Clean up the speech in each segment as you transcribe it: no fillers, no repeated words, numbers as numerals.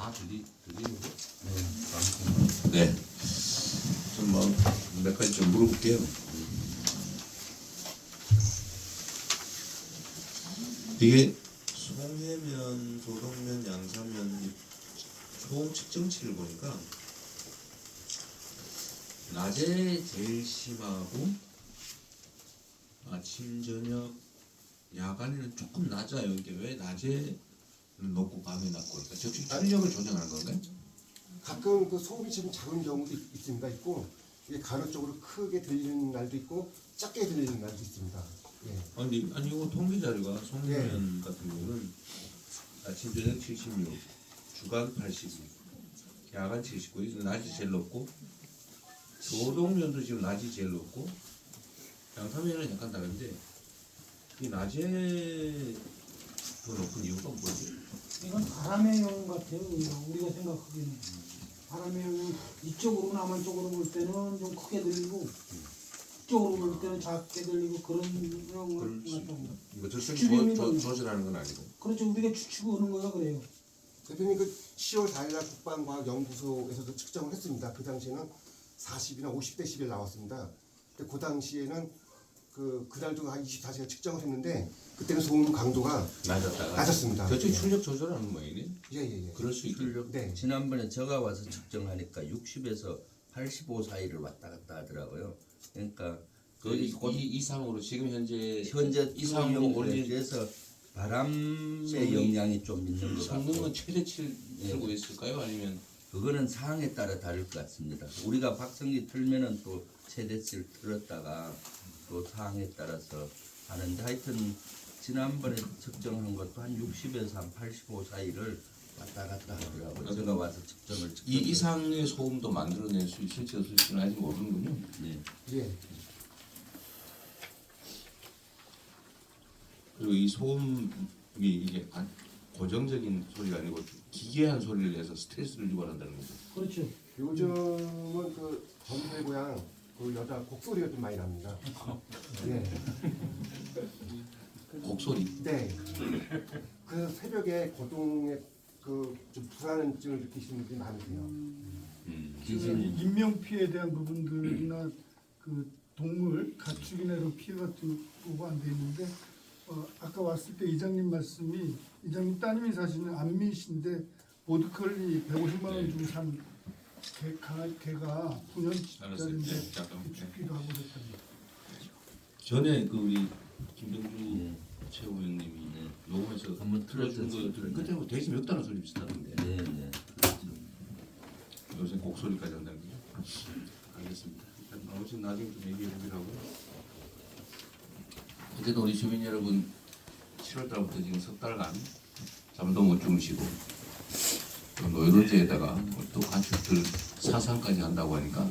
다 드리는 거? 네. 좀 뭐 몇 가지 좀 물어볼게요. 이게 송해면, 도동면, 양사면 이 소음 측정치를 보니까 낮에 제일 심하고 아침, 저녁, 야간에는 조금 낮아요. 이게 왜 낮에는 높고 밤에 낮고 그러니까 적시 출력을 조정하는 건가요? 가끔 그 소음이 좀 작은 경우도 있습니다. 있고 이게 간헐적으로 크게 들리는 날도 있고 작게 들리는 날도 있습니다. 예. 아니 이거 통계 자료가 송해면 같은 경우는 아침, 저녁 76, 주간 82, 야간 79, 낮이 제일 높고 도동면도 지금 낮이 제일 높고 양사면은 약간 다른데 이 낮에 더 높은 이유가 뭐지? 이건 바람의 영 같아요. 우리가 생각하기에는 바람의 영은 이쪽으로 남한 쪽으로 볼 때는 좀 크게 들리고 이쪽으로 볼 때는 작게 들리고 그런 영을 그럴 수 같다고. 이거 절대 추측이 조절하는 건 아니고. 그렇죠. 우리가 추측을 하는 거가 그래요. 대표님 그 10월 4일날 국방과학연구소에서도 측정을 했습니다. 그 당시에는 40이나 50데시벨 나왔습니다. 근데 그 당시에는 그날도 한 24시간 측정을 했는데 그때는 소음 강도가 낮았습니다. 저쪽 예. 출력 조절하는 모양이네. 예. 그럴 수 있겠죠. 네. 지난번에 제가 와서 측정하니까 60에서 85 사이를 왔다 갔다 하더라고요. 그러니까 이 이상으로 지금 현재 현재 이상으로 이상으로 올린 올려서 바람의 성능- 영향이 좀 있는 것 성능은 같고 최대치를 틀고 있을까요? 아니면 그거는 상황에 따라 다를 것 같습니다. 우리가 박성기 틀면은 또 최대치를 틀었다가 또 상황에 따라서 하는데 하여튼 지난번에 측정한 것도 한 60에서 한 85 사이를 왔다 갔다 하더라고요. 제가 와서 측정을 이 이상의 소음도 만들어낼 수 있을지 없을지는 아직 모르는군요. 네. 예. 그리고 이 소음이 이게 고정적인 소리가 아니고 기괴한 소리를 내서 스트레스를 유발한다는 거죠. 그렇죠. 요즘은 그 검색 고향 그 여자 곡소리가 좀 많이 납니다. 예. 곡소리. 네. 그 새벽에 고동에 그 좀 불안증을 느끼시는 분들이 많으세요. 인명 피해에 대한 부분들이나 그 동물 가축이나 이런 피해 같은 거가 안 돼 있는데 아까 왔을 때 이장님 말씀이 이장님 따님이 사시는 안미시인데 보드컬리 150만 원 주고 산 개가 9년짜리인데 잠깐만. 죽기도 하고 그랬답니다. 전에 그 우리 김병주 최고위원님이 녹음해서 한번 틀어준 틀어줬어요. 거 그때 뭐 돼지 몇 달러 소리 비슷하던데 네. 요새 곡소리까지 한다는 거죠. 알겠습니다. 일단 나머지는 나중에 좀 얘기해 보기로 하고 어쨌든 우리 주민 여러분 7월 달부터 지금 석 달간 잠도 못 주무시고 또 노이로제에다가 또 가축들 사상까지 한다고 하니까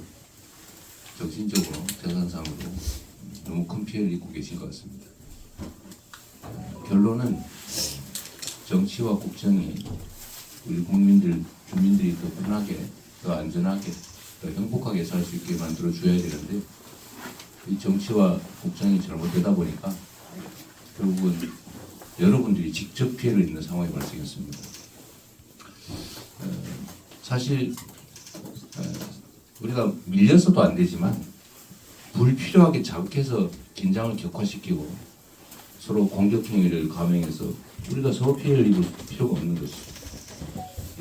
정신적으로 재산상으로 너무 큰 피해를 입고 계신 것 같습니다. 결론은 정치와 국정이 우리 국민들, 주민들이 더 편하게, 더 안전하게, 더 행복하게 살 수 있게 만들어 줘야 되는데 이 정치와 국정이 잘못되다 보니까 결국은 여러분들이 직접 피해를 입는 상황이 발생했습니다. 사실 우리가 밀려서도 안 되지만 불필요하게 자극해서 긴장을 격화시키고 서로 공격 행위를 감행해서 우리가 서로 피해를 입을 필요가 없는 것이죠.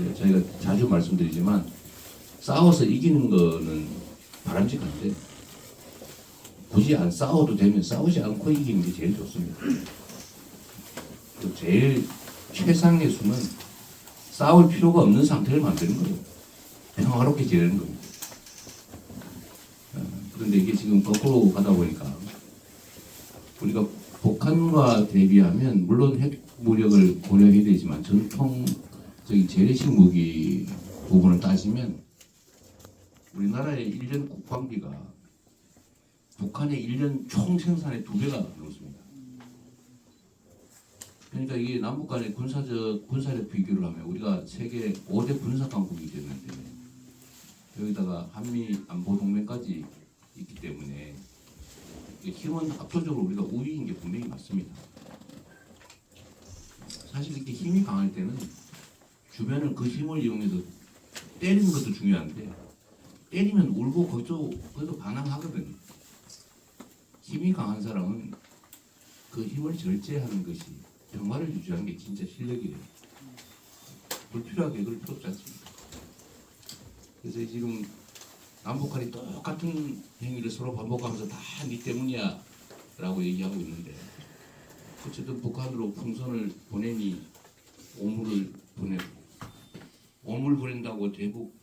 예, 저희가 자주 말씀드리지만 싸워서 이기는 거는 바람직한데 굳이 안 싸워도 되면 싸우지 않고 이기는 게 제일 좋습니다. 또 제일 최상의 수는 싸울 필요가 없는 상태를 만드는 거예요. 평화롭게 지내는 겁니다. 그런데 이게 지금 거꾸로 가다 보니까 우리가 북한과 대비하면 물론 핵 무력을 고려해야 되지만 전통적인 재래식 무기 부분을 따지면 우리나라의 1년 국방비가 북한의 1년 총 생산의 2배가 넘습니다. 그러니까 이게 남북 간의 군사력 비교를 하면 우리가 세계 5대 군사 강국이 됐는데 여기다가 한미 안보 동맹까지 있기 때문에 힘은 압도적으로 우리가 우위인 게 분명히 맞습니다. 사실 이렇게 힘이 강할 때는 주변은 그 힘을 이용해서 때리는 것도 중요한데 때리면 울고 거기서 반항하거든. 힘이 강한 사람은 그 힘을 절제하는 것이 평화를 유지하는 게 진짜 실력이에요. 불필요하게 그럴 필요 없지 않습니까? 그래서 지금 남북한이 똑같은 행위를 서로 반복하면서 다 네 때문이야 라고 얘기하고 있는데 어쨌든 북한으로 풍선을 보내니 오물을 보내고 오물 보낸다고 대북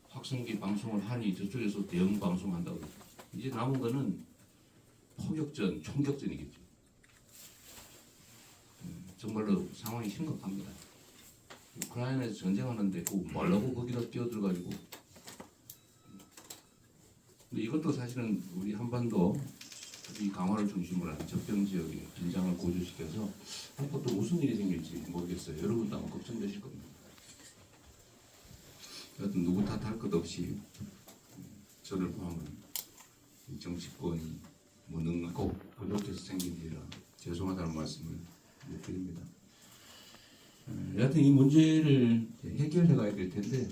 확성기 방송을 하니 저쪽에서 대응 방송한다고 이제 남은 거는 포격전, 총격전이겠죠. 정말로 상황이 심각합니다. 우크라이나에서 전쟁하는데 뭐라고 거기다 뛰어들어가지고 근데 이것도 사실은 우리 한반도 이 강화를 중심으로 한 접경 지역의 긴장을 고조시켜서 또 무슨 일이 생길지 모르겠어요. 여러분도 아마 걱정되실 겁니다. 여하튼 누구 탓할 것 없이 저를 포함한 이 정치권이 뭐 능하고 부족해서 생긴 일이라 죄송하다는 말씀을 드립니다. 여하튼 이 문제를 해결해 가야 될 텐데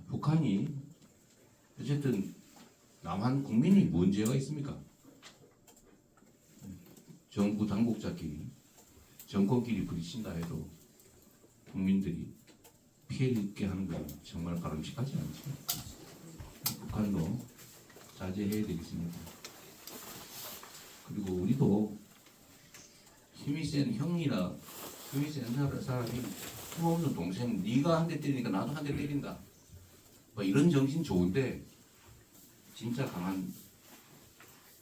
북한이 어쨌든 남한 국민이 뭔 죄가 있습니까? 정부 당국자끼리 정권끼리 부딪힌다 해도 국민들이 피해를 입게 하는 건 정말 바람직하지 않죠. 북한도 자제해야 되겠습니다. 그리고 우리도 힘이 센 형이나 힘이 센 사람이 힘없는 동생 네가 한 대 때리니까 나도 한 대 때린다 뭐 이런 정신 좋은데 진짜 강한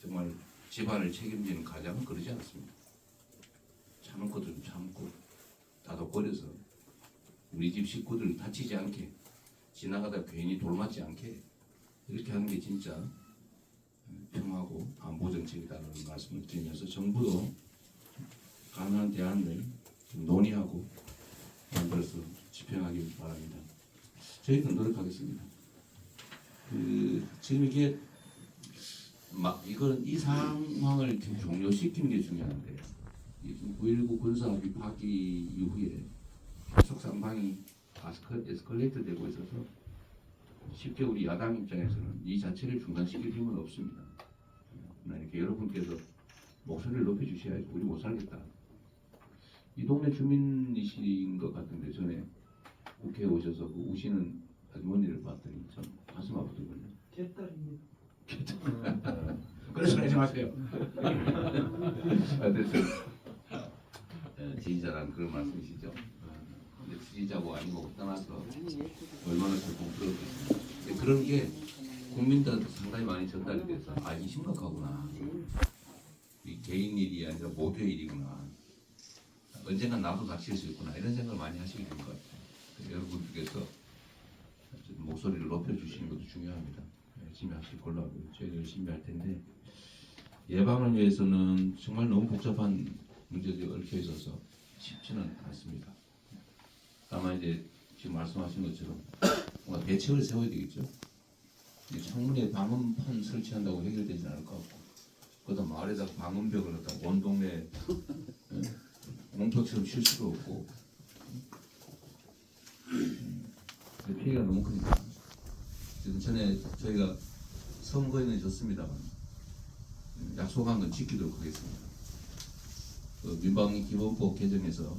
정말 집안을 책임지는 가장은 그러지 않습니다. 참을 것도 참고 다독거려서 우리 집 식구들 다치지 않게 지나가다 괜히 돌맞지 않게 이렇게 하는 게 진짜 평화고 안보 정책이다라는 말씀을 드리면서 정부도 가능한 대안을 논의하고 만들어서 집행하기 바랍니다. 저희는 노력하겠습니다. 지금 이게 이건 이 상황을 종료시키는 게 중요한데 9.19 군사합의 파기 이후에 계속 상황이 에스컬레이트 되고 있어서 쉽게 우리 야당 입장에서는 이 자체를 중단시킬 힘은 없습니다. 이렇게 여러분께서 목소리를 높여주셔야지 우리 못 살겠다. 이 동네 주민이신 것 같은데 전에 국회에 오셔서 그 우시는 아주머니를 봤더니 참 가슴 아프더군요. 제 딸입니다. 그래서 하지 마세요. 지지자란 그런 말씀이시죠. 근데 지지자고 아니고 떠나서 얼마나 공부스럽겠습니까. 그런 게 국민들한테 상당히 많이 전달이 돼서 이 심각하구나. 이 개인 일이 아니라 모두의 일이구나. 언젠가 나도 다칠 수 있구나. 이런 생각을 많이 하시게 된 것 같아요. 여러분들께서 목소리를 높여주시는 것도 중요합니다. 열심히 하실 걸로 하고요. 저희도 열심히 할 텐데 예방을 위해서는 정말 너무 복잡한 문제들이 얽혀 있어서 쉽지는 않습니다. 다만 이제 지금 말씀하신 것처럼 뭔가 대책을 세워야 되겠죠. 창문에 방음판 설치한다고 해결되지는 않을 것 같고 그다음 마을에다가 방음벽을 갖다 온 동네 몽표처럼 칠 수도 없고 피해가 너무 크니까 지금 전에 저희가 선거에는 졌습니다만 약속한 건 지키도록 하겠습니다. 그 민방기본법 개정에서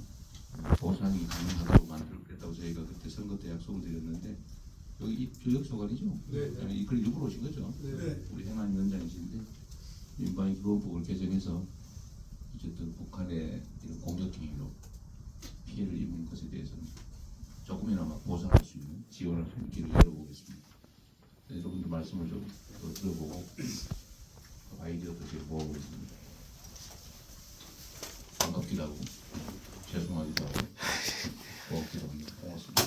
보상이 가능하도록 만들겠다고 저희가 그때 선거 때 약속을 드렸는데 여기 조혁소관이죠? 네. 이걸 일부러 오신 거죠? 네. 우리 행안위원장이신데 민방기본법을 개정해서 어쨌든 북한의 이런 공격행위로 피해를 입은 것에 대해서는 조금이나마 보상할 수 있는 지원할 수 있는 길을 열어보겠습니다. 여러분들 말씀을 좀 더 들어보고 아이디어도 제가 모아보겠습니다. 반갑기도 하고 죄송하기도 하고 고맙기도 합니다. 고맙습니다.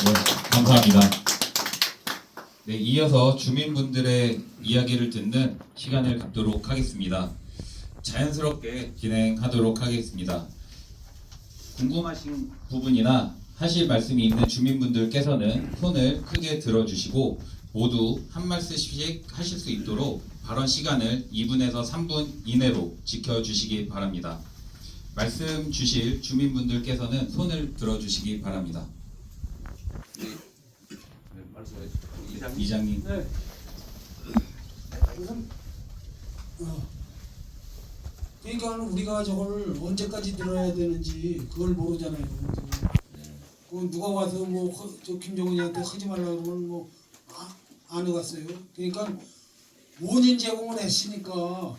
네, 감사합니다. 네, 이어서 주민분들의 이야기를 듣는 시간을 갖도록 하겠습니다. 자연스럽게 진행하도록 하겠습니다. 궁금하신 부분이나 하실 말씀이 있는 주민분들께서는 손을 크게 들어주시고 모두 한 말씀씩 하실 수 있도록 발언 시간을 2분에서 3분 이내로 지켜주시기 바랍니다. 말씀 주실 주민분들께서는 손을 들어주시기 바랍니다. 말씀해 주세요. 이장님. 네. 우선 그러니까 우리가 저걸 언제까지 들어야 되는지 그걸 모르잖아요. 그 누가 와서 저 김정은이한테 하지 말라고 그러면 안 해갔어요. 그러니까 원인 제공을 했으니까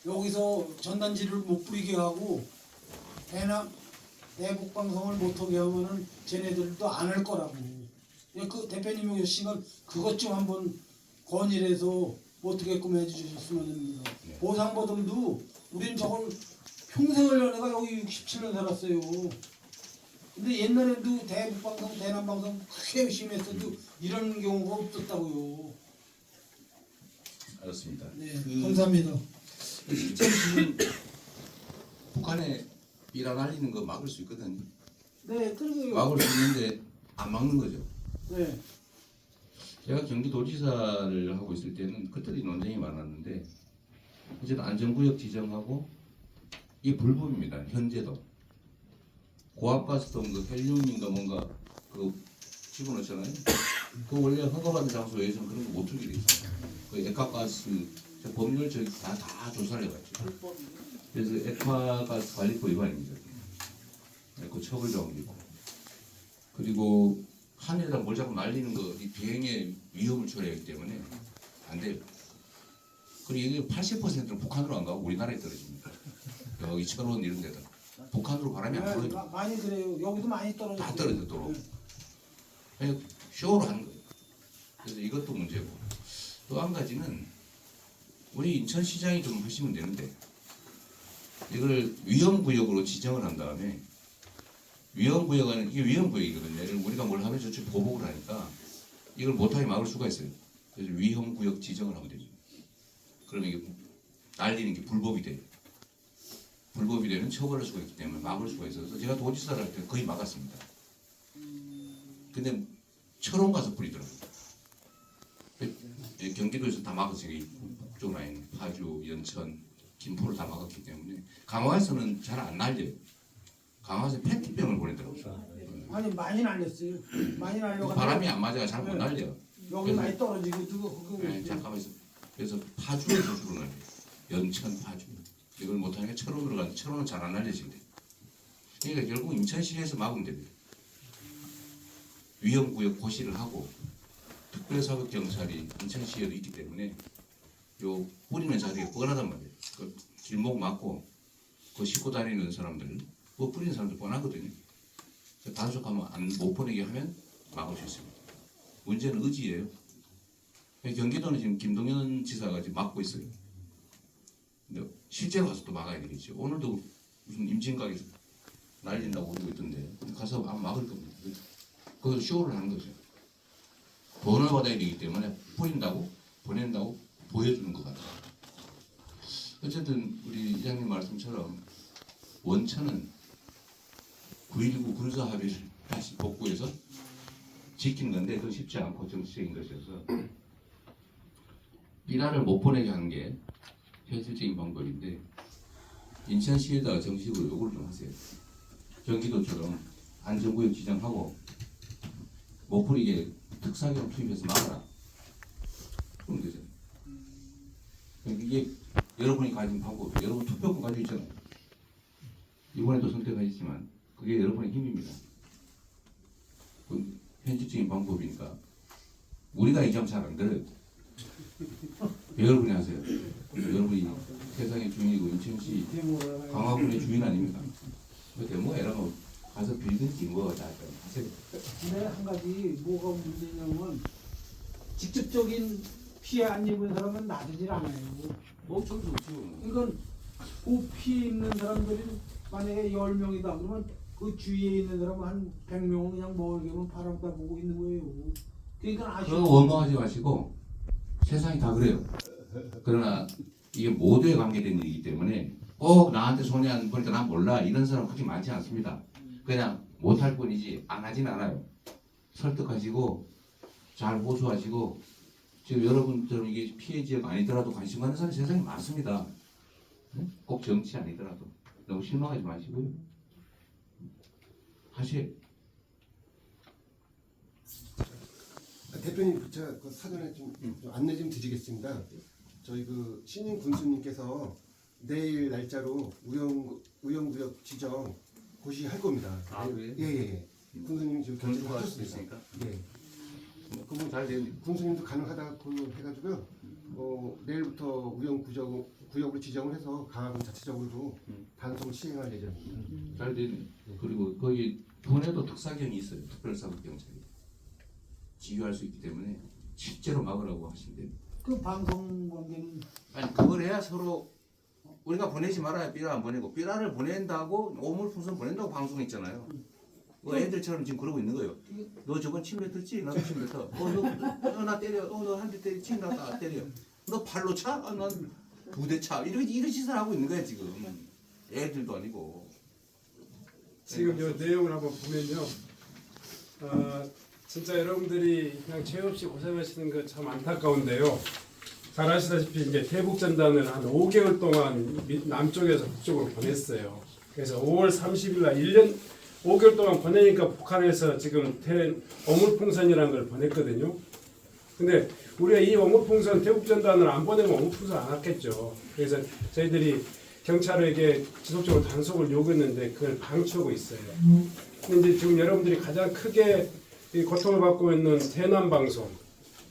여기서 전단지를 못 뿌리게 하고 대북 방송을 못하게 하면은 쟤네들도 안 할 거라고. 그 대표님이 오시면 그것 좀 한번 건의를 해서 어떻게끔 해주셨으면 합니다. 보상보험도 우린 저걸 평생을 내가 여기 67년 살았어요. 근데 옛날에도 대북방송, 대남방송 크게 열심히 했어도 이런 경우가 없었다고요. 알았습니다. 네, 그 감사합니다. 실제로 지금 북한에 삐라 날리는 거 막을 수 있거든요. 네, 그러게요. 막을 수 있는데 안 막는 거죠. 네, 제가 경기도지사를 하고 있을 때는 그때도 논쟁이 많았는데 어쨌든 안전구역 지정하고 이게 불법입니다. 현재도 고압가스통 그 헬륨인가 뭔가 그 집어넣잖아요. 그 원래 허가받은 장소에서는 그런 거 못 틀게 돼 있어요. 그 액화가스 법률 저기 다 조사를 해봤죠. 그래서 액화가스 관리법 위반입니다. 그 처벌조항이고 그리고 하늘에다 뭘 자꾸 날리는 거 이 비행의 위험을 초래하기 때문에 안 돼요. 그리고 이게 80%는 북한으로 안 가고 우리나라에 떨어집니다. 여기 철원 이런 데다 북한으로 바람이 안 네, 불어요. 많이 그래요. 여기도 많이 떨어졌어요. 다 떨어졌도록. 네. 그냥 쇼로 하는 거예요. 그래서 이것도 문제고 또 한 가지는 우리 인천시장이 좀 하시면 되는데 이걸 위험구역으로 지정을 한 다음에 위험구역은 이게 위험구역이거든요. 예를 우리가 뭘 하면 저쪽 보복을 하니까 이걸 못하게 막을 수가 있어요. 그래서 위험구역 지정을 하면 되죠. 그러면 이게 날리는 게 불법이 돼요. 불법이 되면 처벌할 수가 있기 때문에 막을 수가 있어서 제가 도지사를 할 때 거의 막았습니다. 근데 철원 가서 뿌리더라고요. 경기도에서 다 막았어요. 이 북쪽 라인, 파주, 연천, 김포를 다 막았기 때문에 강화에서는 잘 안 날려요. 강화에서 페트병을 보내더라고요. 아니 많이 날렸어요. 많이 날려가지고 바람이 안 맞아가 잘 못 네. 날려요. 여기 많이 떨어지고 그거 네, 잠깐만 있어. 그래서 파주에서 주로 날려요. 연천, 파주. 이걸 못하니까 철원으로 가는데 철원은 잘 안 날려진대. 그러니까 결국 인천시에서 막으면 됩니다. 위험구역 고시를 하고 특별사법경찰이 인천시에도 있기 때문에 요 뿌리는 자리가 뻔하단 말이에요. 그 길목 막고 그 싣고 다니는 사람들, 그 뿌리는 사람들 뻔하거든요. 단속하면 못 보내게 하면 막을 수 있습니다. 문제는 의지예요. 경기도는 지금 김동연 지사가 지금 막고 있어요. 근데 실제로 가서 또 막아야 되겠죠. 오늘도 무슨 임진각에서 날린다고 그러고 있던데 가서 안 막을 겁니다. 그걸 쇼를 하는 거죠. 돈을 받아야 되기 때문에 뿌린다고 보낸다고 보여주는 것 같아요. 어쨌든 우리 이장님 말씀처럼 원천은 9.19 군사합의를 다시 복구해서 지킨 건데 그건 쉽지 않고 정치적인 것이어서 삐라를 못 보내게 하는 게 현실적인 방법인데 인천시에다가 정식으로 요구를 좀 하세요. 경기도처럼 안전구역 지정하고 못 뿌리게 특사경 투입해서 막아라. 그럼 되죠. 이게 여러분이 가진 방법, 여러분 투표권 가지고 있잖아요. 이번에도 선택하셨지만 그게 여러분의 힘입니다. 그 현실적인 방법이니까 우리가 얘기하면 잘 안 들어요. 여러분이 하세요. 여러분이 세상의 주인이고 인천시 강화군의 주인 아닙니까? 그 데모에라고 가서 빌든지 뭐 다 하세요. 근데 한 가지 뭐가 문제냐면 직접적인 피해 안 입은 사람은 놔두질 않아요. 엄청 좋죠. 그러니까 그 피해 입는 사람들이 만약에 10명이다 그러면 그 주위에 있는 사람은 한 100명은 그냥 멀게만 바람 따보고 있는 거예요. 그러니까 그거 아쉬워. 원망하지 마시고 세상이 다 그래요. 그러나 이게 모두에 관계된 일이기 때문에 꼭 나한테 손해 안 보니까 난 몰라 이런 사람 그렇게 많지 않습니다. 그냥 못할 뿐이지 안 하진 않아요. 설득하시고 잘 호소하시고 지금 여러분처럼 이게 피해 지역 아니더라도 관심 가는 사람이 세상에 많습니다. 꼭 정치 아니더라도 너무 실망하지 마시고요. 하세요. 대표님, 제가 그 사전에 좀 안내 좀 드리겠습니다. 저희 그 신임 군수님께서 내일 날짜로 우영구역 지정 고시할 겁니다. 그래요? 예. 군수님이 지금 결정을 군수가 하셨습니다. 있으니까. 예. 그분 잘 되는. 군수님도 가능하다고 해가지고요. 내일부터 우영구역으로 지정을 해서 강화군 자체적으로도 단속을 시행할 예정입니다. 잘 되네. 그리고 거기 군에도 특사경이 있어요. 특별사법경찰이 지휘할 수 있기 때문에 실제로 막으라고 하시면 됩니다. 그 방송 관계는 아니 그걸 해야 서로 우리가 보내지 말아야 삐라 안 보내고 삐라를 보낸다고 오물풍선 보낸다고 방송했잖아요. 뭐 애들처럼 지금 그러고 있는 거예요. 너 저건 침뱉 듣지? 나도 침뱉어. 너 때려. 너 한 대 때리지? 나도 때려. 너 발로 차? 난 두 대 차. 이런 짓을 하고 있는 거야 지금. 애들도 아니고. 지금 이 내용을 한번 보면요. 진짜 여러분들이 그냥 죄 없이 고생하시는 거 참 안타까운데요. 잘 아시다시피 이제 대북전단을 한 5개월 동안 남쪽에서 북쪽으로 보냈어요. 그래서 5월 30일 날 1년 5개월 동안 보내니까 북한에서 지금 어물풍선이라는 걸 보냈거든요. 근데 우리가 이 어물풍선 대북전단을 안 보내면 어물풍선 안 왔겠죠. 그래서 저희들이 경찰에게 지속적으로 단속을 요구했는데 그걸 방치하고 있어요. 근데 이제 지금 여러분들이 가장 크게 이 고통을 받고 있는 대남 방송,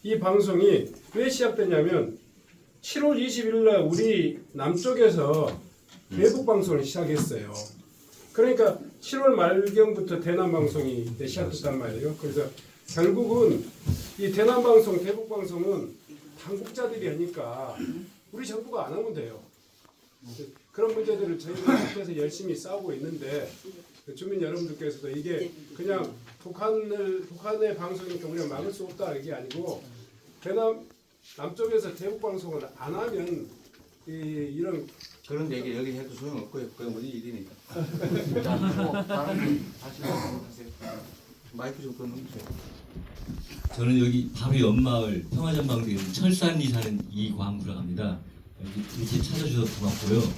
이 방송이 왜 시작됐냐면 7월 20일 날 우리 남쪽에서 대북 방송을 시작했어요. 그러니까 7월 말경부터 대남 방송이 시작됐단 말이에요. 그래서 결국은 이 대남 방송, 대북 방송은 당국자들이 하니까 우리 정부가 안 하면 돼요. 그런 문제들을 저희가 계속해서 열심히 싸우고 있는데 주민 여러분들께서도 이게 그냥 북한의 방송이니까 우리가 막을 수 없다 이게 아니고 남쪽에서 대북 방송을 안 하면 이런 그런 얘기 여기 해도 소용없고요. 그건 우리 일이니까. 자, 뭐 다른 분 하세요. 마이크 좀 꺼놓으세요. 저는 여기 바로 옆마을 평화전방도에 있는 철산리 사는 이광구라고 합니다. 이렇게 찾아주셔서 고맙고요.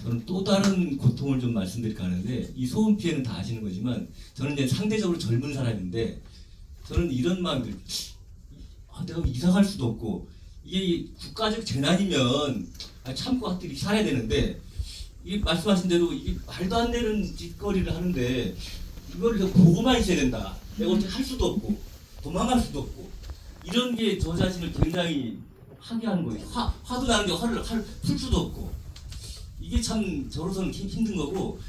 저는 또 다른 고통을 좀 말씀드릴까 하는데 이 소음 피해는 다 아시는 거지만 저는 이제 상대적으로 젊은 사람인데 저는 이런 마음들 내가 이사 갈 수도 없고 이게 국가적 재난이면 참고 학들이 살아야 되는데 이 말씀하신 대로 이게 말도 안 되는 짓거리를 하는데 이걸 보고만 있어야 된다. 내가 어떻게 할 수도 없고 도망갈 수도 없고 이런 게 저 자신을 굉장히 하게 하는 거예요. 화도 나는데 화를 풀 수도 없고 이게 참 저로서는 힘든 거고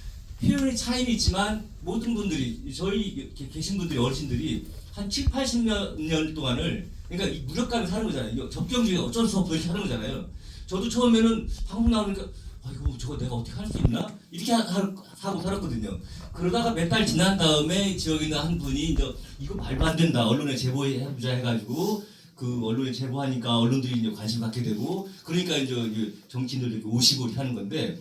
표현의 차이는 있지만 모든 분들이 저희 계신 분들이 어르신들이 한 7, 80년 동안을 그러니까 이 무력감에 사는 거잖아요. 접경주의 어쩔 수 없이 이렇게 하는 거잖아요. 저도 처음에는 방송 나오니까 아이고 저거 내가 어떻게 할 수 있나? 이렇게 하고 살았거든요. 그러다가 몇 달 지난 다음에 지역에 있는 한 분이 이제 이거 말도 안 된다. 언론에 제보해보자 해가지고 그 언론에 제보하니까 언론들이 이제 관심 갖게 되고 그러니까 이제 정치인들도 이렇게 오시고 이렇게 하는 건데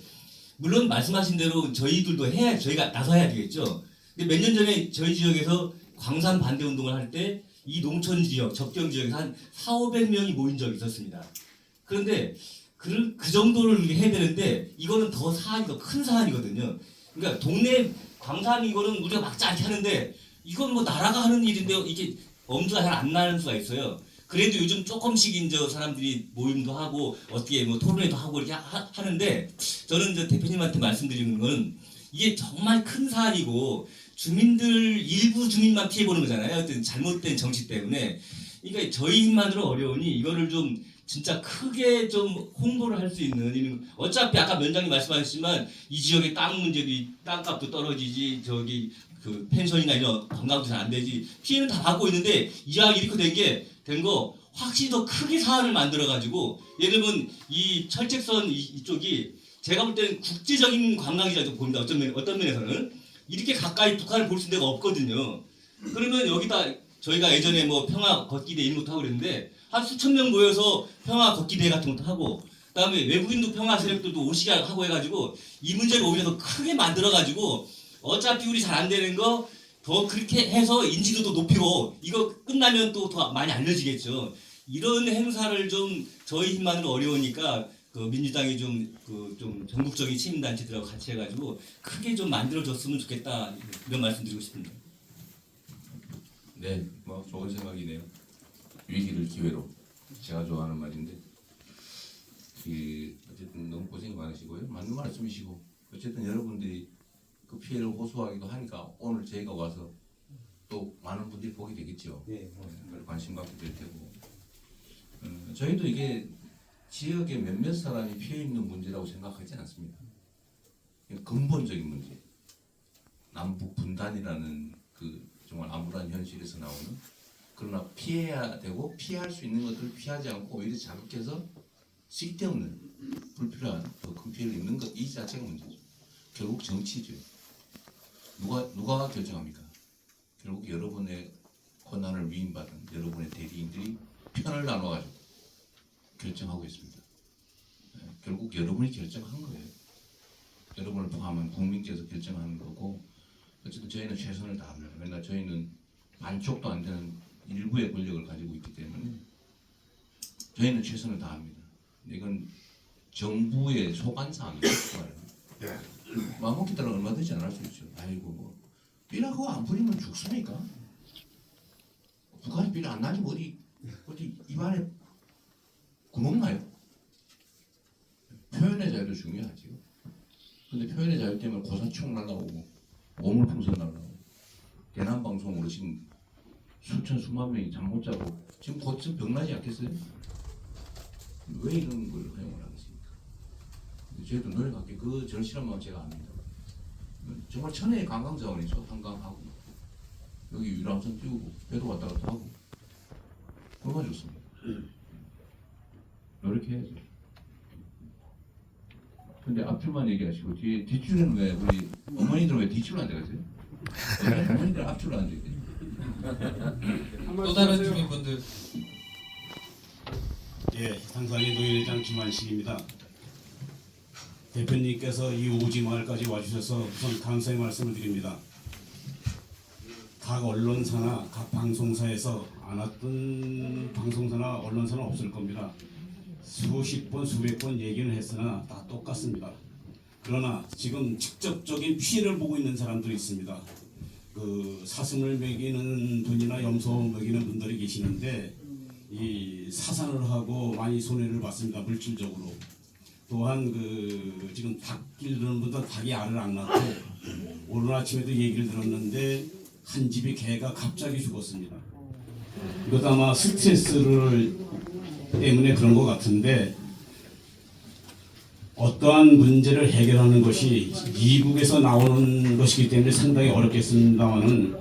물론 말씀하신 대로 저희들도 저희가 나서야 되겠죠. 근데 몇 년 전에 저희 지역에서 광산 반대 운동을 할 때 이 농촌 지역, 접경 지역에서 한 400~500명이 모인 적이 있었습니다. 그런데 그 정도를 해야 되는데 이거는 더 큰 사안이거든요. 그러니까 동네 광산 이거는 우리가 막지 않게 하는데 이건 뭐 나라가 하는 일인데요. 이게 엄두가 잘 안 나는 수가 있어요. 그래도 요즘 조금씩 이제 사람들이 모임도 하고 어떻게 뭐 토론회도 하고 이렇게 하는데 저는 이제 대표님한테 말씀드리는 건 이게 정말 큰 사안이고 주민들 일부 주민만 피해 보는 거잖아요. 어떤 잘못된 정치 때문에. 그러니까 저희 힘만으로 어려우니 이거를 좀 진짜 크게 좀 홍보를 할 수 있는 어차피 아까 면장님 말씀하셨지만 이 지역의 땅 문제도 땅값도 떨어지지 저기 그 펜션이나 이런 건강도 잘 안 되지 피해는 다 받고 있는데 이왕 이렇게 된 거 확실히 더 크게 사안을 만들어 가지고 예를 들면 이 철책선 이쪽이 제가 볼 때는 국제적인 관광지라고 봅니다. 어떤 면에서는 이렇게 가까이 북한을 볼 수 있는 데가 없거든요. 그러면 여기다 저희가 예전에 뭐 평화 걷기대 이런 것도 하고 그랬는데 한 수천 명 모여서 평화 걷기대 같은 것도 하고 그다음에 외국인도 평화 세력들도 오시게 하고 해가지고 이 문제를 오히려 더 크게 만들어가지고 어차피 우리 잘 안 되는 거 더 그렇게 해서 인지도도 높이고 이거 끝나면 또 더 많이 알려지겠죠. 이런 행사를 좀 저희 힘만으로 어려우니까 그 민주당이 좀 전국적인 시민단체들하고 같이 해가지고 크게 좀 만들어줬으면 좋겠다 이런 말씀드리고 싶습니다. 네, 뭐 좋은 생각이네요. 위기를 기회로 제가 좋아하는 말인데 어쨌든 너무 고생이 많으시고요. 맞는 말씀이시고 어쨌든 여러분들이 그 피해를 호소하기도 하니까 오늘 저희가 와서 또 많은 분들이 보게 되겠죠. 관심 갖게 될 테고 저희도 이게 지역의 몇몇 사람이 피해 있는 문제라고 생각하지 않습니다. 근본적인 문제, 남북 분단이라는 그 정말 암울한 현실에서 나오는 그러나 피해야 되고 피할 수 있는 것들을 피하지 않고 오히려 자극해서 쓸데없는 불필요한 더 큰 피해를 입는 것 이 자체가 문제죠. 결국 정치죠. 누가 결정합니까? 결국 여러분의 권한을 위임받은 여러분의 대리인들이 편을 나눠가지고 결정하고 있습니다. 결국 여러분이 결정한 거예요. 여러분을 포함한 국민께서 결정하는 거고 어쨌든 저희는 최선을 다합니다. 왜냐하면 저희는 반쪽도 안 되는 일부의 권력을 가지고 있기 때문에 저희는 최선을 다합니다. 이건 정부의 소관사항이죠. 마음먹기 따라 얼마 되지 않을 수 있죠. 아이고 뭐 비라 그거 안 뿌리면 죽습니까? 북한이 비를 안 날리면 어디 입안에 구멍 나요? 표현의 자유도 중요하죠. 근데 표현의 자유 때문에 고사총 날라오고 오물풍선 날라오고 대남방송으로 지금 수천 수만 명이 잠 못 자고 지금 곧 병나지 않겠어요? 왜 이런 걸 허용을 하겠습니까? 저희도 노력할게 그 절실한 마음 제가 압니다. 정말 천혜의 관광 자원이죠. 한강하고 여기 유람선 띄우고 배도 왔다 갔다 하고 얼마나 좋습니다. 노력해야죠. 근데 앞줄만 얘기하시고 뒤에 뒷줄은 왜 우리 어머니들은 왜 뒷줄로 앉아가세요? 어머니들 앞줄로 앉아야 돼요. 또 다른 주민분들 예, 상상의 노예장 김한식입니다. 대표님께서 이 오지마을까지 와주셔서 우선 감사의 말씀을 드립니다. 각 언론사나 각 방송사에서 안 왔던 방송사나 언론사는 없을 겁니다. 수십 번, 수백 번 얘기를 했으나 다 똑같습니다. 그러나 지금 직접적인 피해를 보고 있는 사람들이 있습니다. 그 사슴을 먹이는 분이나 염소 먹이는 분들이 계시는데 이 사산을 하고 많이 손해를 봤습니다. 물질적으로. 또한 그 지금 닭 기르는 분들 닭이 알을 안 낳고 오늘 아침에도 얘기를 들었는데 한 집의 개가 갑자기 죽었습니다. 이것도 아마 스트레스를 때문에 그런 것 같은데 어떠한 문제를 해결하는 것이 이국에서 나오는 것이기 때문에 상당히 어렵겠습니다만은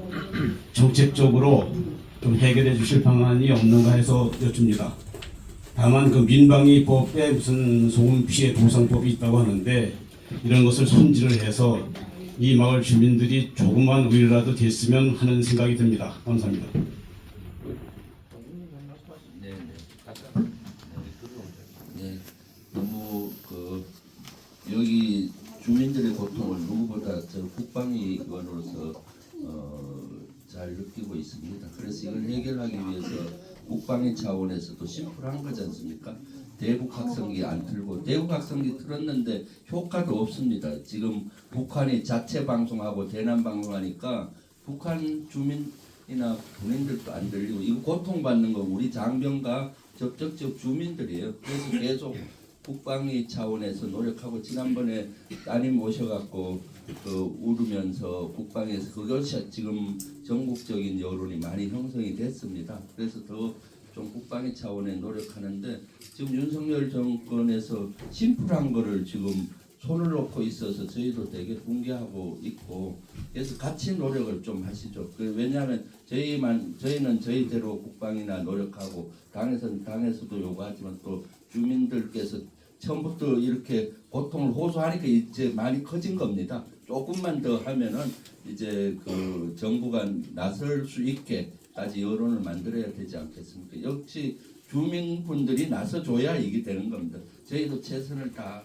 정책적으로 좀 해결해 주실 방안이 없는가 해서 여쭙니다. 다만 그 민방위법에 무슨 소음 피해 보상법이 있다고 하는데 이런 것을 손질을 해서 이 마을 주민들이 조금만 위로라도 됐으면 하는 생각이 듭니다. 감사합니다. 네, 너무 여기 주민들의 고통을 누구보다 저 국방위원으로서 잘 느끼고 있습니다. 그래서 이걸 해결하기 위해서 국방위 차원에서도 심플한 거지 않습니까? 대북 확성기 안 틀고 대북 확성기 틀었는데 효과도 없습니다. 지금 북한이 자체 방송하고 대남 방송하니까 북한 주민이나 군인들도 안 들리고 이거 고통받는 거 우리 장병과 적적적 주민들이에요. 그래서 계속 국방위 차원에서 노력하고 지난번에 따님 오셔갖고 울으면서 국방에서 그것이 지금 전국적인 여론이 많이 형성이 됐습니다. 그래서 더 좀 국방위 차원에 노력하는데 지금 윤석열 정권에서 심플한 거를 지금 손을 놓고 있어서 저희도 되게 붕괴하고 있고 그래서 같이 노력을 좀 하시죠. 왜냐하면 저희는 저희대로 국방이나 노력하고 당에서는 당에서도 요구하지만 또 주민들께서 처음부터 이렇게 고통을 호소하니까 이제 많이 커진 겁니다. 조금만 더 하면은 이제 그 정부가 나설 수 있게까지 여론을 만들어야 되지 않겠습니까? 역시 주민분들이 나서줘야 이게 되는 겁니다. 저희도 최선을 다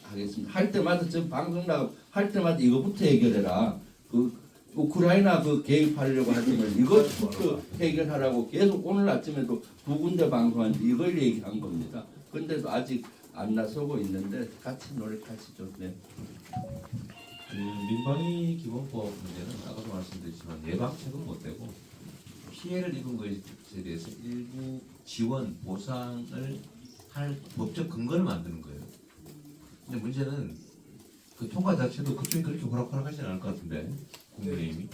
하겠습니다. 할 때마다 저 방송 나가 할 때마다 이거부터 해결해라. 그 우크라이나 그 개입하려고 하지만 이것부터 해결하라고 계속 오늘 아침에도 두 군데 방송한 이걸 얘기한 겁니다. 근데도 아직 안 나서고 있는데 같이 노력하시죠. 네. 그 민방위 기본법 문제는 아까도 말씀드렸지만 예방책은 못 되고 피해를 입은 것에 대해서 일부 지원 보상을 할 법적 근거를 만드는 거예요. 근데 문제는 그 통과 자체도 그쪽이 그렇게 호락호락하지는 않을 것 같은데 국민의힘이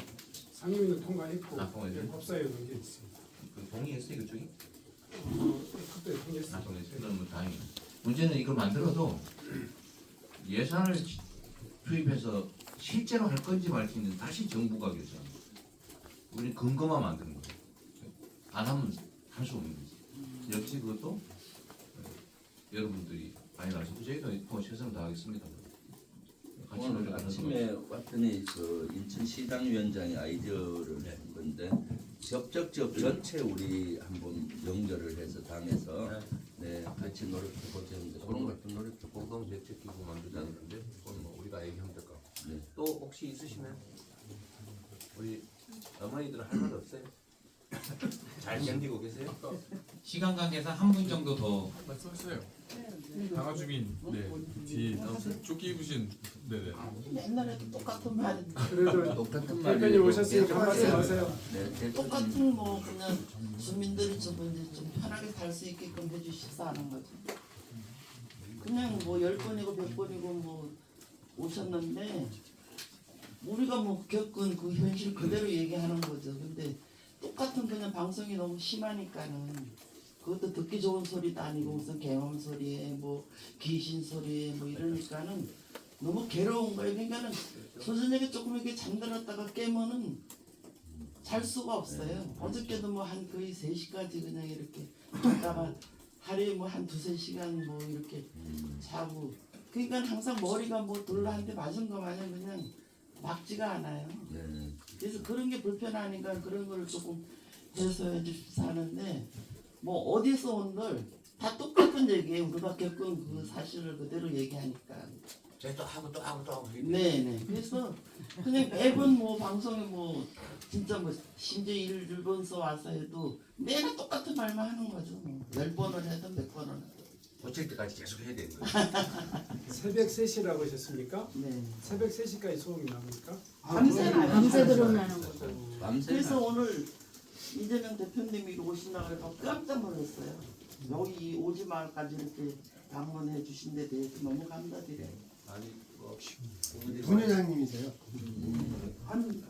상임위는 통과했고 통과했어요? 법사위에 넘겨있습니다. 그 동의했어요 그쪽이? 그때 통했습니다. 동의했어요. 그럼 뭐 다행이에요. 문제는 이걸 만들어도 예산을 투입해서 실제로 할 건지 말지는 다시 정부가 결정합니다. 우리는 근거만 만드는 거예요. 안 하면 할 수 없는 거지. 역시 그것도 여러분들이 많이 나서고 저희도 뭐 최선을 다하겠습니다. 같이 오늘 노력하는 아침에 왔더니 그 인천시당위원장이 아이디어를 낸 건데 접촉지역 전체 우리 한번 연결을 해서 당에서 네 같이 노력해 보자는데 그런 것도 노력해 보고 공동 대책기구 만들자는 건데 그건 뭐 우리가 얘기하면 될 것 같고 네. 또 혹시 있으시면 우리 어머니들은 할 말 없어요? 잘 견디고 계세요? 시간 관계상 한 분 정도 더 말씀하세요. 강화 주민, 뒤 조끼 입으신, 네네. 옛날에도 똑같은 말, 그래도 똑같은 대표님 말이에요. 오셨으니까 한 말씀 하세요. 네, 대표님. 똑같은 뭐 그냥 주민들이 좀 이제 좀 편하게 살 수 있게끔 해주십사 하는 거죠. 그냥 뭐 10번이고 100번이고 뭐 오셨는데 우리가 뭐 겪은 그 현실 그대로 얘기하는 거죠. 근데 똑같은 그냥 방송이 너무 심하니까는 그것도 듣기 좋은 소리도 아니고 무슨 경험 소리에 뭐 귀신 소리에 뭐 이러니까는 너무 괴로운 거예요. 그러니까는 저저녁에 조금 이렇게 잠들었다가 깨면은 잘 수가 없어요. 어저께도 뭐 한 거의 3시까지 그냥 이렇게 있다가 하루에 뭐 한 2~3시간 뭐 이렇게 자고 그러니까 항상 머리가 뭐 돌로 한 대 맞은 거 마냥 그냥 막지가 않아요. 네. 그래서 그런 게 불편하니까 그런 거를 조금 해소해 주십사 하는데 뭐 어디서 온 걸 다 똑같은 얘기예요. 우리가 겪은 그 사실을 그대로 얘기하니까. 저희 또 하고 또 하고 또 하고 네네. 그래서 그냥 매번 뭐 방송에 뭐 진짜 뭐 심지어 일본서 와서 해도 매일 똑같은 말만 하는 거죠. 뭐. 10번을 해도 몇 번을 해도. 고칠 때까지 계속 해야 되는 거예요. 새벽 3시라고 하셨습니까? 네. 새벽 3시까지 소음이 납니까? 밤새 드러나는 거죠. 그래서 오늘 이재명 대표님이 오신다고 해서 깜짝 놀랐어요. 여기 오지 마을까지 이렇게 방문해 주신 데 대해서 너무 감사드려요. 아니 뭐 분회장님이세요? 한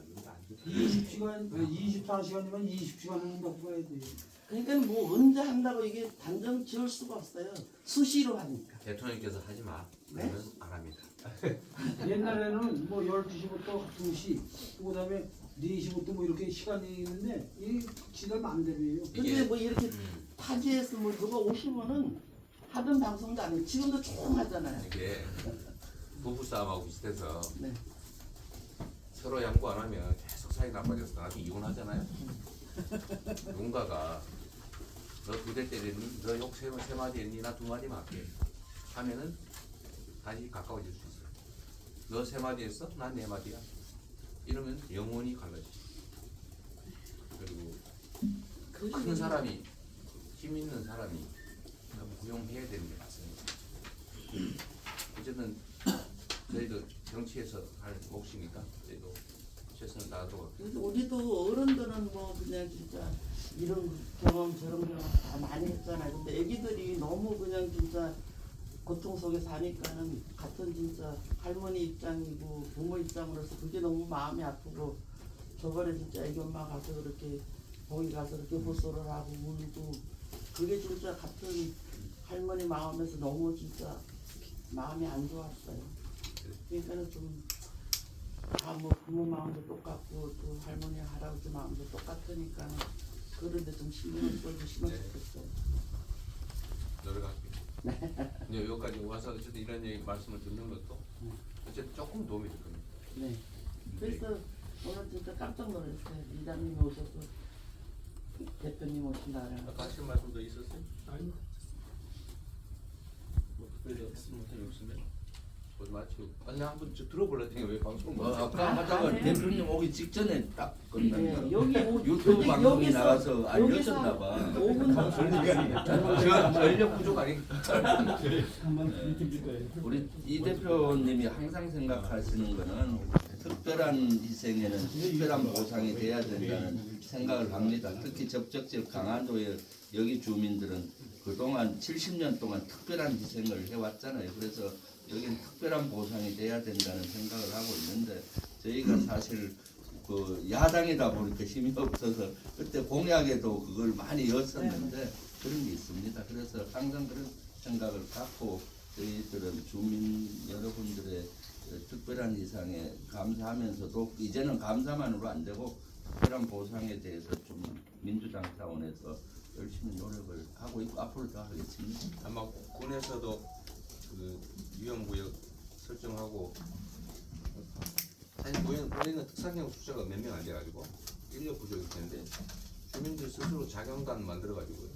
20시간, 24시간이면 20시간 한다고 봐야 돼. 그러니까 뭐 언제 한다고 이게 단정 지을 수가 없어요. 수시로 하니까. 대통령께서 하지 마. 네? 그러면 안 합니다. 옛날에는 뭐 12시부터 2시, 그 다음에 4시부터 뭐 이렇게 시간이 있는데 이 지들 마음대로예요. 근데 뭐 이렇게 타지에서 뭐 누가 오시면은 하던 방송도 아니고 지금도 조용하잖아요. 이게 부부 싸움하고 비슷해서 네. 서로 양보 안 하면 계속 사이 나빠져서 나중에 이혼하잖아요. 누군가가 너 2대 때렸니? 너 욕 3마디 했니? 나 2마디만 할게. 하면은 다시 가까워질 수 있어요. 너 3마디 했어? 난 4마디야. 이러면 영원히 갈라지죠. 그리고 큰 사람이 힘 있는 사람이 구용해야 되는 게 맞습니다. 어쨌든 저희도 정치에서 할 몫이니까 저희도 최선을 다하도록 그래서 우리도 어른들은 뭐 그냥 진짜 이런 경험 저런 경험 다 많이 했잖아요. 근데 애기들이 너무 그냥 진짜 고통 속에 사니까는 같은 진짜 할머니 입장이고 부모 입장으로서 그게 너무 마음이 아프고 저번에 진짜 애기 엄마 가서 그렇게 거기 가서 그렇게 호소를 하고 울고 그게 진짜 같은 할머니 마음에서 너무 진짜 마음이 안 좋았어요. 그러니까는 좀 다 뭐 부모 마음도 똑같고 또 할머니 할아버지 마음도 똑같으니까 그런데 좀 신경을 써주시면 좋겠어요. 노력할게요. 이제 여기까지 와서 어쨌든 이런 얘기 말씀을 듣는 것도 어쨌든 조금 도움이 될 겁니다. 네. 그래서 오늘 진짜 깜짝 놀랐어요. 이장님이 오셔서 대표님 오신다는. 아까 하신 말씀도 있었어요? 아니 뭐 특별히 말씀이 없으면 보지 마시고 아니 한번 저 들어볼랬더니 왜 방송 아까 하다가 대표님 오기 직전에 딱 끝났다. 네, 여기 유튜브 여기- 방송이 여기서- 나가서 알려졌나 봐. 5분 제가 전력 부족 아닌가? 우리 이 대표님이 항상 생각하시는 거는 특별한 희생에는 특별한 보상이 돼야 된다는 생각을 합니다. 특히 접촉지역 강화도의 여기 주민들은 그동안 70년 동안 특별한 희생을 해왔잖아요. 그래서 여기는 특별한 보상이 돼야 된다는 생각을 하고 있는데 저희가 사실 그 야당이다 보니까 힘이 없어서 그때 공약에도 그걸 많이 였었는데 그런 게 있습니다. 그래서 항상 그런 생각을 갖고 저희들은 주민 여러분들의 특별한 희생에 감사하면서도 이제는 감사만으로 안 되고 특별한 보상에 대해서 좀 민주당 차원에서 열심히 노력을 하고 있고 앞으로도 하겠습니다. 아마 군에서도 그 위험구역 설정하고 사실 우리는 특산형 숫자가 몇 명 안 돼가지고 인력 부족이 되는데 주민들 스스로 자경단 만들어가지고요.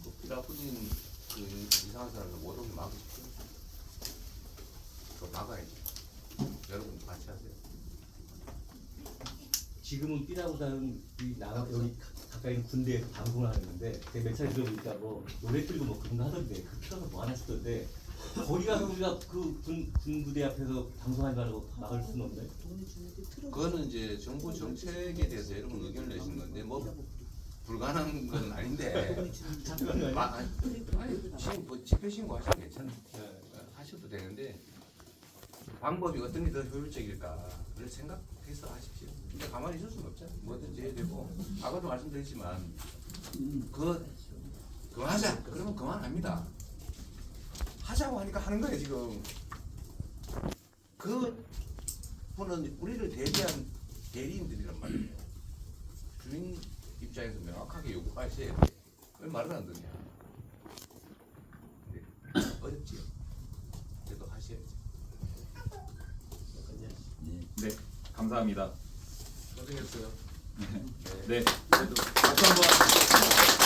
그 필아프진 그 이상한 사람을 못 오게 막고 싶어요. 그거 막아야지. 여러분 같이 하세요. 지금은 삐라보다는 여기 가까이 있는 군대에서 방송을 하는데 제가 몇 차례 들어보니까 뭐 노래 틀고 뭐 그런 거 하던데 그 틀어서 뭐 하나 싶던데 거기 가서 우리가 그 군부대 앞에서 방송하지 말고 막을 수는 없나요? 그거는 이제 정부 정책에 대해서 여러분 의견을 내시는 건데 뭐 불가능한 건 아닌데 아니 지금 뭐 집회 신고 하셔도 괜찮아요. 하셔도 되는데 방법이 어떤 게 더 효율적일까를 생각해서 하십시오. 근데 가만히 있을 수는 없잖아요. 뭐든지 해야 되고 아까도 말씀드렸지만 그만하자 그러면 그만합니다. 하자고 하니까 하는 거예요 지금. 그 분은 우리를 대대한 대리인들이란 말이에요. 주민 입장에서 명확하게 요구하셔야 돼. 왜 말을 안 듣냐. 근데 어렵지요. 그래도 하셔야지. 네, 감사합니다. 고생했어요. 네, 그래도 박수 한번.